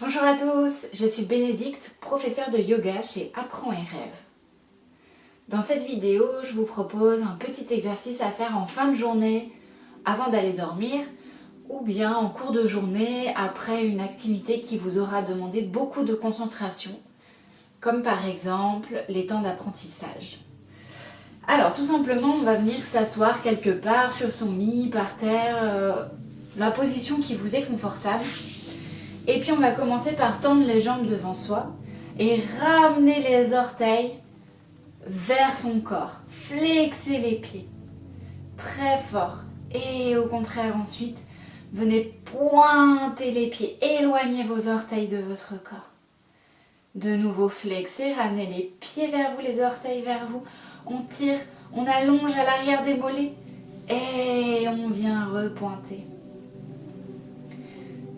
Bonjour à tous, je suis Bénédicte, professeure de yoga chez Apprends et Rêve. Dans cette vidéo, je vous propose un petit exercice à faire en fin de journée avant d'aller dormir ou bien en cours de journée après une activité qui vous aura demandé beaucoup de concentration, comme par exemple les temps d'apprentissage. Alors tout simplement, on va venir s'asseoir quelque part sur son lit, par terre, la position qui vous est confortable. Et puis on va commencer par tendre les jambes devant soi et ramener les orteils vers son corps. Flexer les pieds très fort. Et au contraire ensuite, venez pointer les pieds. Éloignez vos orteils de votre corps. De nouveau flexer, ramenez les pieds vers vous, les orteils vers vous. On tire, on allonge à l'arrière des mollets et on vient repointer.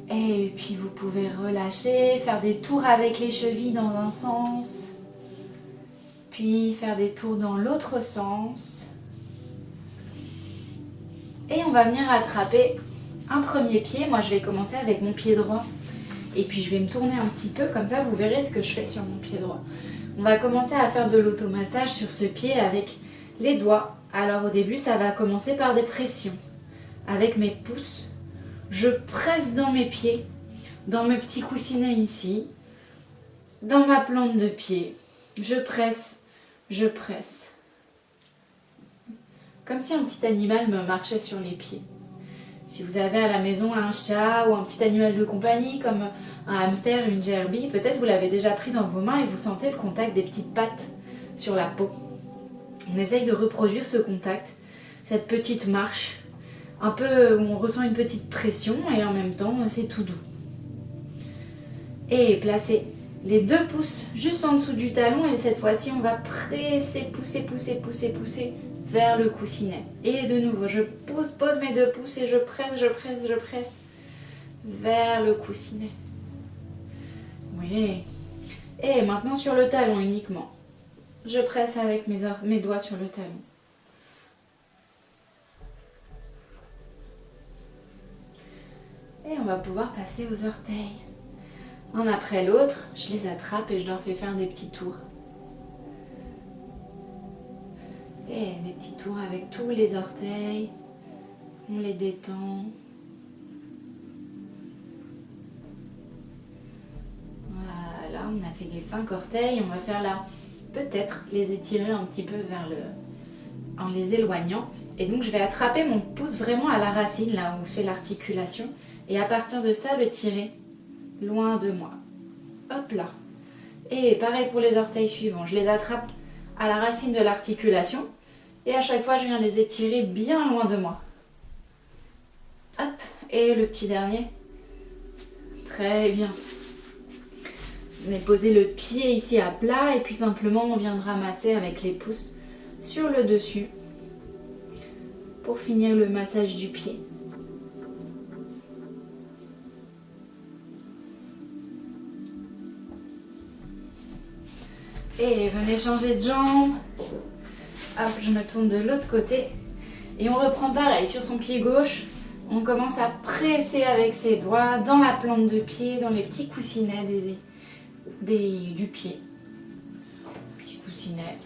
Et puis vous pouvez relâcher, faire des tours avec les chevilles dans un sens, puis faire des tours dans l'autre sens. Et on va venir attraper un premier pied. Moi je vais commencer avec mon pied droit. Et puis je vais me tourner un petit peu, comme ça vous verrez ce que je fais sur mon pied droit. On va commencer à faire de l'automassage sur ce pied avec les doigts. Alors au début ça va commencer par des pressions. Avec mes pouces. Je presse dans mes pieds, dans mes petits coussinets ici, dans ma plante de pied. Je presse, je presse. Comme si un petit animal me marchait sur les pieds. Si vous avez à la maison un chat ou un petit animal de compagnie comme un hamster, une gerbille, peut-être vous l'avez déjà pris dans vos mains et vous sentez le contact des petites pattes sur la peau. On essaye de reproduire ce contact, cette petite marche. Un peu où on ressent une petite pression et en même temps c'est tout doux. Et placez les deux pouces juste en dessous du talon et cette fois-ci on va presser, pousser vers le coussinet. Et de nouveau je pose mes deux pouces et je presse vers le coussinet. Oui. Et maintenant sur le talon uniquement. Je presse avec mes doigts sur le talon. Et on va pouvoir passer aux orteils. Un après l'autre, je les attrape et je leur fais faire des petits tours. Et des petits tours avec tous les orteils. On les détend. Voilà, on a fait les 5 orteils. On va faire là, peut-être les étirer un petit peu vers en les éloignant. Et donc je vais attraper mon pouce vraiment à la racine, là où se fait l'articulation. Et à partir de ça, le tirer loin de moi. Hop là. Et pareil pour les orteils suivants. Je les attrape à la racine de l'articulation. Et à chaque fois, je viens les étirer bien loin de moi. Hop. Et le petit dernier. Très bien. Venez poser le pied ici à plat. Et puis simplement, on vient de ramasser avec les pouces sur le dessus. Pour finir le massage du pied. Et venez changer de jambe. Hop, je me tourne de l'autre côté. Et on reprend pareil sur son pied gauche. On commence à presser avec ses doigts dans la plante de pied, dans les petits coussinets du pied. Petits coussinets.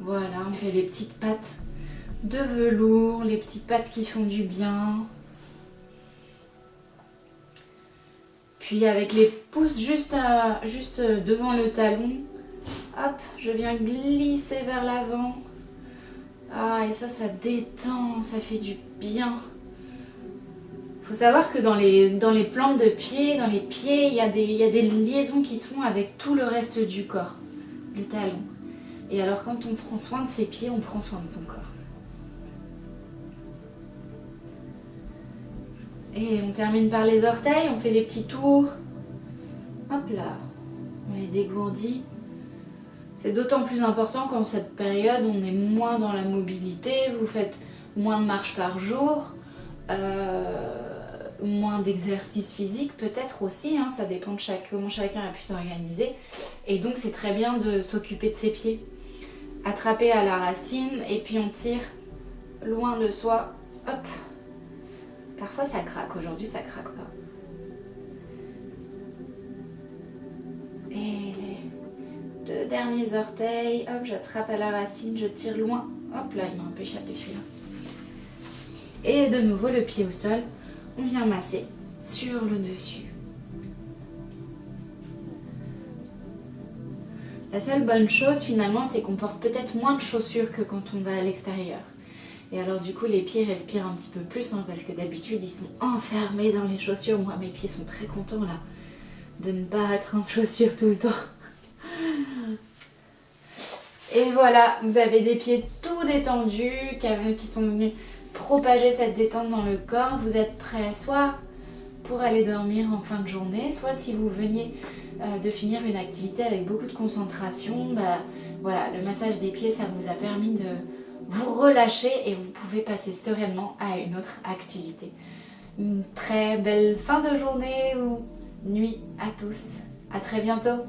Voilà, on fait les petites pattes de velours, les petites pattes qui font du bien. Puis avec les pouces juste devant le talon, hop, je viens glisser vers l'avant. Ah, et ça détend, ça fait du bien. Il faut savoir que dans les plantes de pied, dans les pieds, il y a des liaisons qui se font avec tout le reste du corps, le talon. Et alors quand on prend soin de ses pieds, on prend soin de son corps. Et on termine par les orteils, on fait les petits tours. Hop là, on les dégourdit. C'est d'autant plus important qu'en cette période, on est moins dans la mobilité, vous faites moins de marche par jour, moins d'exercice physique peut-être aussi, hein, ça dépend de comment chacun a pu s'organiser. Et donc c'est très bien de s'occuper de ses pieds. Attraper à la racine et puis on tire loin de soi. Hop. Parfois ça craque, aujourd'hui ça craque pas. derniers orteils, hop, j'attrape à la racine, je tire loin, hop là, il m'a un peu échappé celui-là. Et de nouveau le pied au sol, on vient masser sur le dessus. La seule bonne chose finalement, c'est qu'on porte peut-être moins de chaussures que quand on va à l'extérieur. Et alors du coup les pieds respirent un petit peu plus parce que d'habitude ils sont enfermés dans les chaussures. Moi mes pieds sont très contents là de ne pas être en chaussures tout le temps. Et voilà, vous avez des pieds tout détendus qui sont venus propager cette détente dans le corps. Vous êtes prêts soit pour aller dormir en fin de journée, soit si vous veniez de finir une activité avec beaucoup de concentration, voilà, le massage des pieds ça vous a permis de vous relâcher et vous pouvez passer sereinement à une autre activité. Une très belle fin de journée ou nuit à tous. À très bientôt.